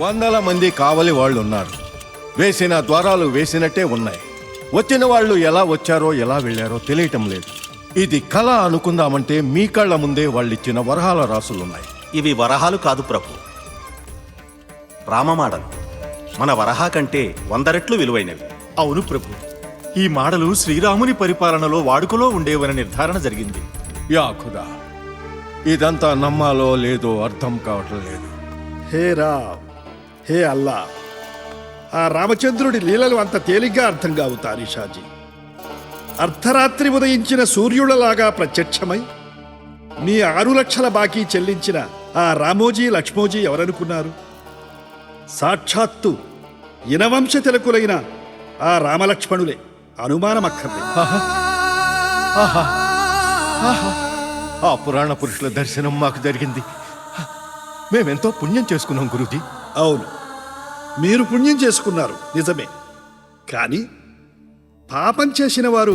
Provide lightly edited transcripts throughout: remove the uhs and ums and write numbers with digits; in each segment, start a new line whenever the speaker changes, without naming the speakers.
వందల మంది కావలి వాళ్ళు ఉన్నారు. వేసిన ద్వారాలు వేసినట్టే ఉన్నాయి. వచ్చిన వాళ్ళు ఎలా వచ్చారో ఎలా వెళ్ళారో తెలియటం లేదు. ఇది కళ అనుకుందామంటే మీ కళ్ళ ముందే వాళ్ళిచ్చిన వరహాల రాసులున్నాయి.
ఇవి వరహాలు కాదు ప్రభు, రామమాడలు. మన వరహా కంటే 100 రెట్లు విలువైనవి.
అవును ప్రభు, ఈ మాడలు శ్రీరాముని పరిపాలనలో వాడుకలో ఉండేవని నిర్ధారణ జరిగింది.
యా ఖుదా, ఇదంతా నమ్మాలో లేదో అర్థం కావటం లేదు.
హే రామ్, హే అల్లా, ఆ రామచంద్రుడి లీలలు అంత తేలిగ్గా అర్థం కావు తారీషాజీ. అర్ధరాత్రి ఉదయించిన సూర్యులలాగా ప్రత్యక్షమై మీ 6 లక్షల బాకీ చెల్లించిన ఆ రామోజీ లక్ష్మోజీ ఎవరనుకున్నారు? సాక్షాత్తు ఇనవంశ తిలకులైన ఆ రామలక్ష్మణులే, అనుమానమక్కర్లేదు.
ఆ పురాణ పురుషుల దర్శనం మాకు జరిగింది. మేమెంతో పుణ్యం చేసుకున్నాం గురూజీ.
అవును, మీరు పుణ్యం చేసుకున్నారు నిజమే, కానీ పాపం చేసిన వారు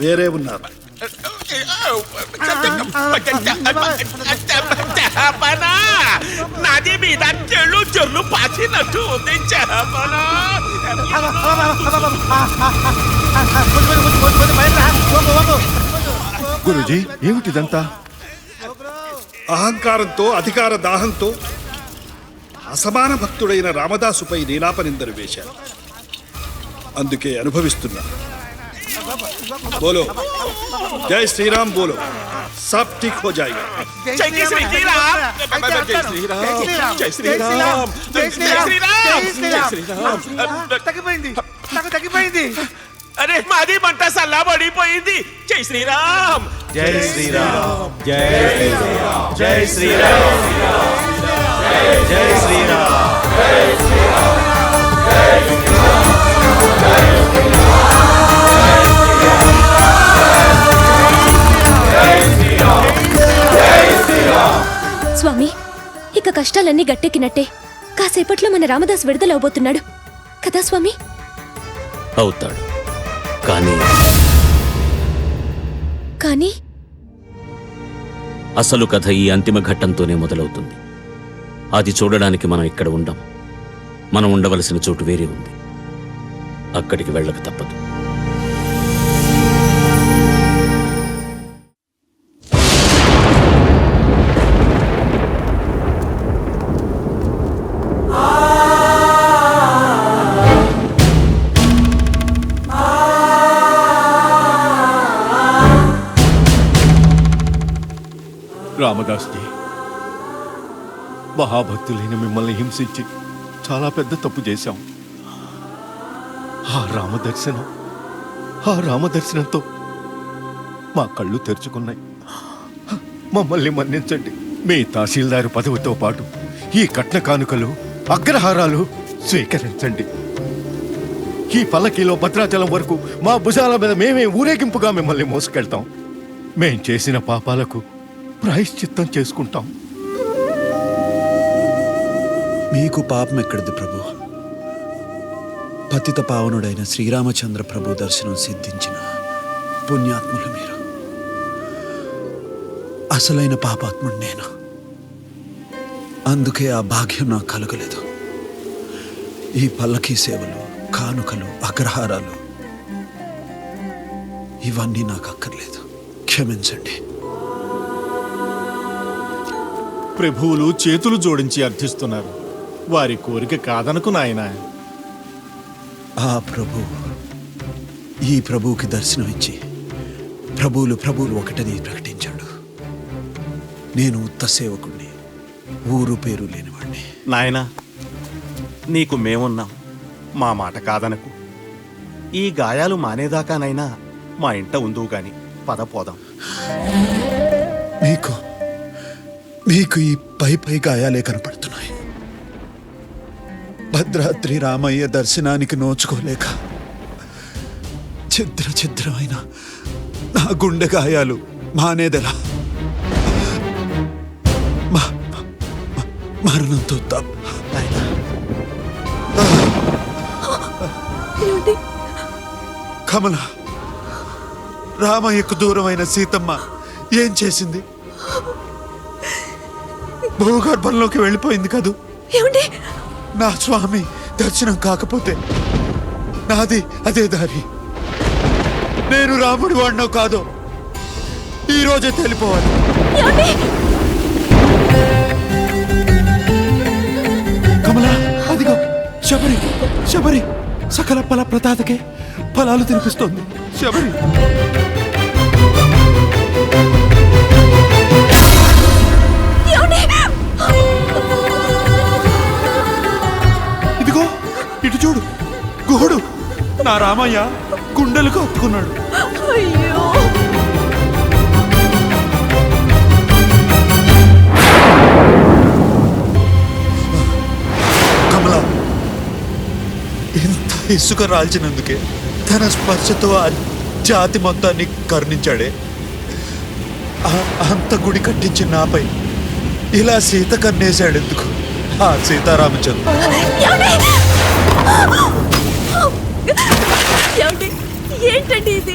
వేరే ఉన్నారు.
నది మీద చెల్లు చెల్లు పాచినట్టు ఉంది.
గురూజీ, ఏమిటిదంతా?
అహంకారంతో, అధికార దాహంతో అసమాన భక్తుడైన రామదాసుపై నీలాపనిందరు వేశారు. అందుకే అనుభవిస్తున్నా. బోలో జై శ్రీరామ్, బోలో సబ్ ఠీక్ హో జాయేగా.
జై శ్రీరామ్, జై శ్రీరామ్, జై శ్రీరామ్, జై శ్రీరామ్.
తగ్గిపోయింది, నాకు తగ్గిపోయింది.
అరే మాది మంట సల్లా పడిపోయింది. జై శ్రీరామ్,
జై శ్రీరామ్, జై శ్రీరామ్, జై శ్రీరామ్, జై శ్రీరామ్, జై శ్రీరామ్, జై
స్వామి, ఇక కష్టాలన్నీ గట్టెక్కినట్టే. కాసేపట్లో మన రామదాస్ విడుదలవబోతున్నాడు కదా స్వామి?
అవుతాడు, కానీ
కానీ
అసలు కథ ఈ అంతిమ ఘట్టంతోనే మొదలవుతుంది. అది చూడడానికి మనం ఇక్కడ ఉండం. మనం ఉండవలసిన చోటు వేరే ఉంది. అక్కడికి వెళ్ళక తప్పదు.
రామదాస్జీ, మహాభక్తులైన మిమ్మల్ని హింసించి చాలా పెద్ద తప్పు చేశాం. ఆ రామదర్శనంతో మా కళ్ళు తెరుచుకున్నాయి. మమ్మల్ని మన్నించండి. మీ తహసీల్దారు పదవితో పాటు ఈ కట్న కానుకలు, అగ్రహారాలు స్వీకరించండి. ఈ పల్లకీలో భద్రాచలం వరకు మా భుజాల మీద మేమే ఊరేగింపుగా మిమ్మల్ని మోసుకెళ్తాం. మేం చేసిన పాపాలకు ప్రాయశ్చిత్తం చేసుకుంటాం.
మీకు పాపం ఎక్కడిది ప్రభు? పతిత పావనుడైన శ్రీరామచంద్ర ప్రభు దర్శనం సిద్ధించిన పుణ్యాత్ములు మీరు. అసలైన పాపాత్ముడు నేను. అందుకే ఆ భాగ్యం నాకు కలగలేదు. ఈ పల్లకీ సేవలు, కానుకలు, అగ్రహారాలు ఇవన్నీ నాకు అక్కర్లేదు. క్షమించండి.
ప్రభువులు చేతులు జోడించి అర్థిస్తున్నారు. వారి కోరిక కాదనుకు నాయనా.
ఆ ప్రభు ఈ ప్రభువుకి దర్శనం ఇచ్చి ప్రభువులు ఒకటని ప్రకటించాడు. నేను ఉత్త సేవకుణ్ణి, ఊరు పేరు లేనివాణ్ణి.
నాయనా, నీకు మేమున్నాం, మా మాట కాదనకు. ఈ గాయాలు మానేదాకానైనా మా ఇంట ఉందువు గాని పద పోదాం.
మీకు ఈ పై గాయాలే కనపడుతున్నాయి. భద్రాద్రి రామయ్య దర్శనానికి నోచుకోలేక ఛిద్రమైన నా గుండె గాయాలు మానేదెలా? మరణంతో తప్ప. కమల, రామయ్యకు దూరమైన సీతమ్మ ఏం చేసింది? భూగర్భంలోకి వెళ్ళిపోయింది కదూ.
ఏమండి,
నా స్వామి దర్శనం కాకపోతే నాది అదే దారి. నేను రాముడి వాడినో కాదో ఈ రోజే తెలిపోవాలి. కమలా, అదిగో శబరి, శబరి సకల ఫల ప్రదాతకే ఫలాలు తినిపిస్తోంది. శబరి ఇదిగో ఇటు చూడు, గుహుడు నా రామయ్య గుండెలకు హత్తుకున్నాడు.
అయ్యో
కమలా, ఇంత ఇసుక రాల్చినందుకే తన స్పర్శతో ఆ జాతి మొత్తాన్ని కరుణించాడే. అంత గుడి కట్టించిన నాపై ఇలా సీత కన్నేశాడు ఎందుకు ఆ సీతారామచంద్ర?
ఏంటండి ఇది?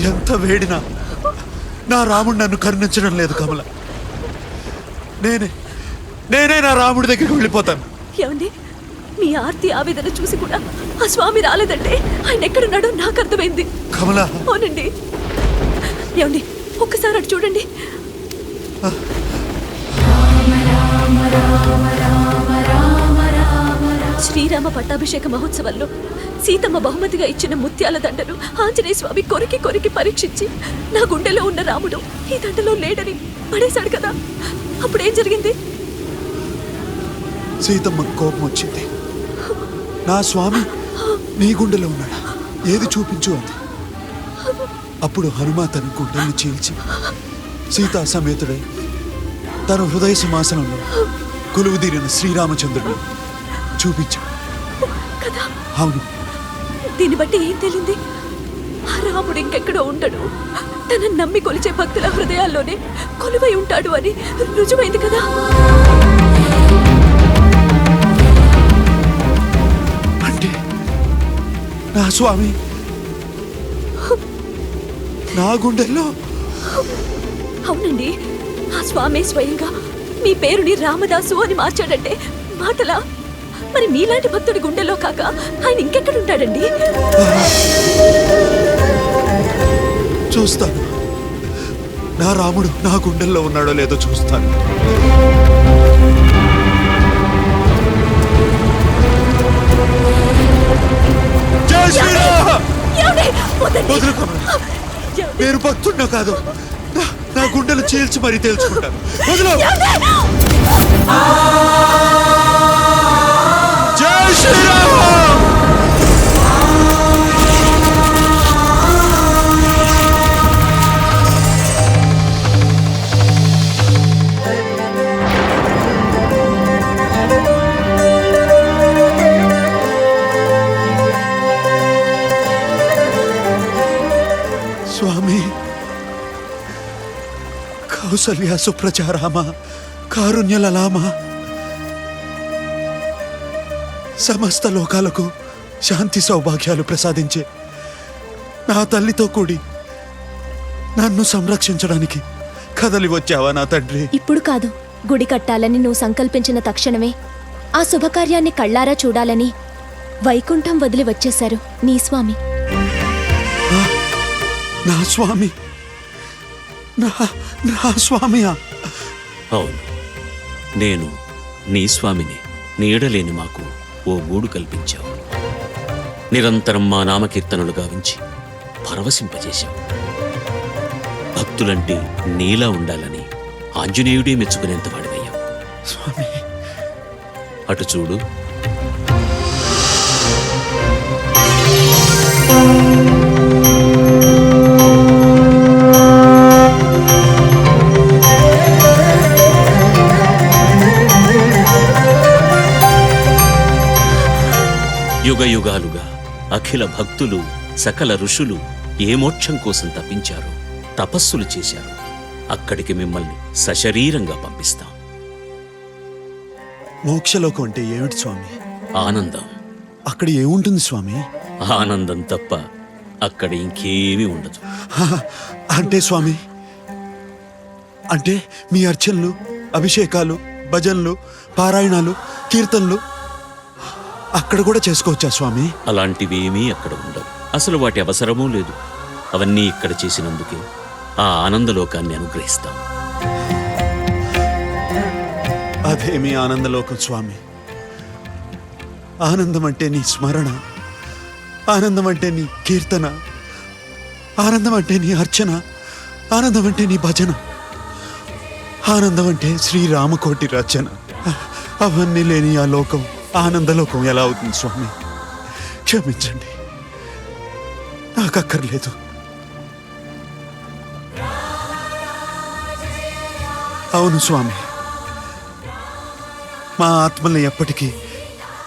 ఎంత వేడినా నా రాముడు నన్ను కరుణించడం లేదు కమల. నేనే నా రాముడి దగ్గరికి వెళ్ళిపోతాను.
ఏమండి, మీ ఆర్తి ఆవేదన చూసి కూడా ఆ స్వామి రాలేదంటే ఆయన ఎక్కడున్నాడో నాకు అర్థమైంది.
కమల,
అవునండి. ఏమండి, ఒక్కసారి అటు చూడండి. శ్రీరామ పట్టాభిషేక మహోత్సవంలో సీతమ్మ బహుమతిగా ఇచ్చిన ముత్యాల దండలు ఆంజనేయ స్వామి కొరికి కొరికి పరీక్షించి నా గుండెలో ఉన్న రాముడు ఈ దండలో లేడని పడేశాడు కదా. అప్పుడేం జరిగింది?
సీతమ్మ కోపం వచ్చింది. నా స్వామి నీ గుండెలో ఉన్నాడా, ఏది చూపించు అంది. అప్పుడు హనుమ తన గుండెల్ని చీల్చి సీతా సమేతుడై తన హృదయ సింహాసనంలో కొలువుదీరిన శ్రీరామచంద్రుడు చూపించాడు. అవును.
దీన్ని బట్టి ఏం తెలియంది? ఆ రాముడు ఇంకెక్కడో ఉండడు, తన నమ్మి కొలిచే భక్తుల హృదయాల్లోనే కొలువై ఉంటాడు అని రుజువైంది కదా.
అంటే నా స్వామి నా గుండెల్లో?
అవునండి, ఆ స్వామి స్వయంగా మీ పేరుని రామదాసు అని మార్చాడంటే మాటలా? మరి మీలాంటి భక్తుడి గుండెలో కాక ఆయన ఇంకెక్కడుంటాడండి?
చూస్తాను, నా రాముడు నా గుండెల్లో ఉన్నాడో లేదో చూస్తాను. జై శ్రీరామ్! వదులు కమలా. నేను భక్తుడినో కాదు నా గుండెలు చీల్చి మరీ తేల్చుకుంటాను. వదులు. జై శ్రీరామ్! స్వామి, కౌసల్య సుప్రచారామ కారుణ్యలలామ, సమస్త లోకాలకు శాంతి సౌభాగ్యాలు ప్రసాదించే నా తల్లితో కూడి నన్ను సంరక్షించడానికి కదలి వచ్చావా నా తండ్రి?
ఇప్పుడు కాదు, గుడి కట్టాలని నువ్వు సంకల్పించిన తక్షణమే ఆ శుభకార్యాన్ని కళ్ళారా చూడాలని వైకుంఠం వదిలి వచ్చేశారు నీ స్వామి.
నా స్వామి? నా స్వామియా?
అవును, నేను నీ స్వామిని. నీడలేని మాకు ఓ గూడు కల్పించావు. నిరంతరం మా నామకీర్తనలు గావించి పరవశింపజేశావు. భక్తులంటే నీలా ఉండాలని ఆంజనేయుడే మెచ్చుకునేంత వాడివయ్యావు.
స్వామి,
అటు చూడు. యుగ యుగాలుగా అఖిల భక్తులు, సకల ఋషులు ఏ మోక్షం కోసం తప్పించారు, తపస్సులు చేశారు. అక్కడికి మిమ్మల్ని సశరీరంగా పంపిస్తాం.
మోక్షలోకం అంటే ఏమిటి స్వామి?
ఆనందం.
అక్కడ ఏముంటుంది స్వామి?
ఆనందం తప్ప అక్కడ ఇంకేమీ ఉండదు.
అంటే స్వామి, అంటే మీ అర్చనలు, అభిషేకాలు, భజనలు, పారాయణాలు కీర్తనలు అక్కడ కూడా చేసుకోవచ్చా స్వామి?
అలాంటివేమీ అక్కడ ఉండవు. అసలు వాటి అవసరమూ లేదు. అవన్నీ ఇక్కడ చేసినందుకే ఆ ఆనందలోకాన్ని అనుగ్రహిస్తాం.
అదేమి ఆనందలోకం స్వామి. ఆనందం అంటే నీ స్మరణ, ఆనందం అంటే నీ కీర్తన, ఆనందం అంటే నీ అర్చన, ఆనందం అంటే నీ భజన, ఆనందం అంటే శ్రీరామకోటి రచన. అవన్నీ లేని ఆ లోకం ఆనందలోకం ఎలా అవుతుంది స్వామి? క్షమించండి, నాకు అక్కర్లేదు. అవును స్వామి, మా ఆత్మల్ని ఎప్పటికీ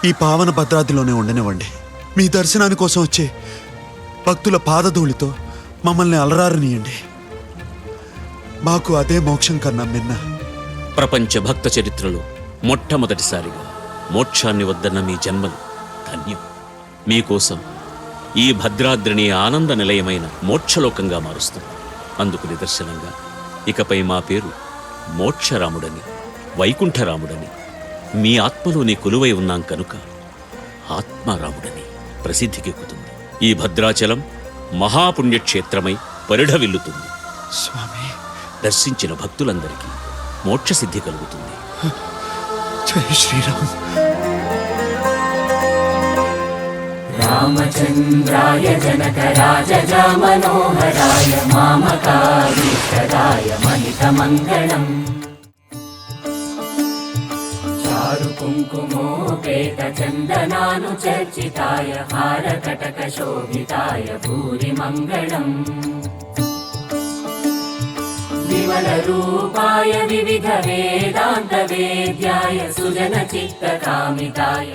ఈ పావన భద్రాద్రిలోనే ఉండనివ్వండి. మీ దర్శనాని కోసం వచ్చే భక్తుల పాదధూళితో మమ్మల్ని అలరారనీయండి. మాకు అదే మోక్షం కన్నా మిన్న.
ప్రపంచ భక్త చరిత్రలో మొట్టమొదటిసారిగా మోక్షాన్ని వద్దన్న మీ జన్మలు ధన్యం. మీకోసం ఈ భద్రాద్రిని ఆనంద నిలయమైన మోక్షలోకంగా మారుస్తుంది. అందుకు నిదర్శనంగా ఇకపై మా పేరు మోక్షరాముడని, వైకుంఠరాముడని, మీ ఆత్మలోని కొలువై ఉన్నాం కనుక ఆత్మారాముడని ప్రసిద్ధికెక్కుతుంది. ఈ భద్రాచలం మహాపుణ్యక్షేత్రమై పరిఢవిల్లుతుంది.
స్వామి,
దర్శించిన భక్తులందరికీ మోక్షసిద్ధి కలుగుతుంది.
జై శ్రీరామ్.
రామచంద్రాయ జనకరాజ మనోహరాయ మామకారీష్టరాయ మహితమంగళం. చారు కుంకుమోపేత చందనానుచర్చితాయ హారకటక శోభితాయ భూరి మంగళం. విమల రూపాయ వివిధ వేదాంత వేద్యాయ సుజన చిత్త కామితాయ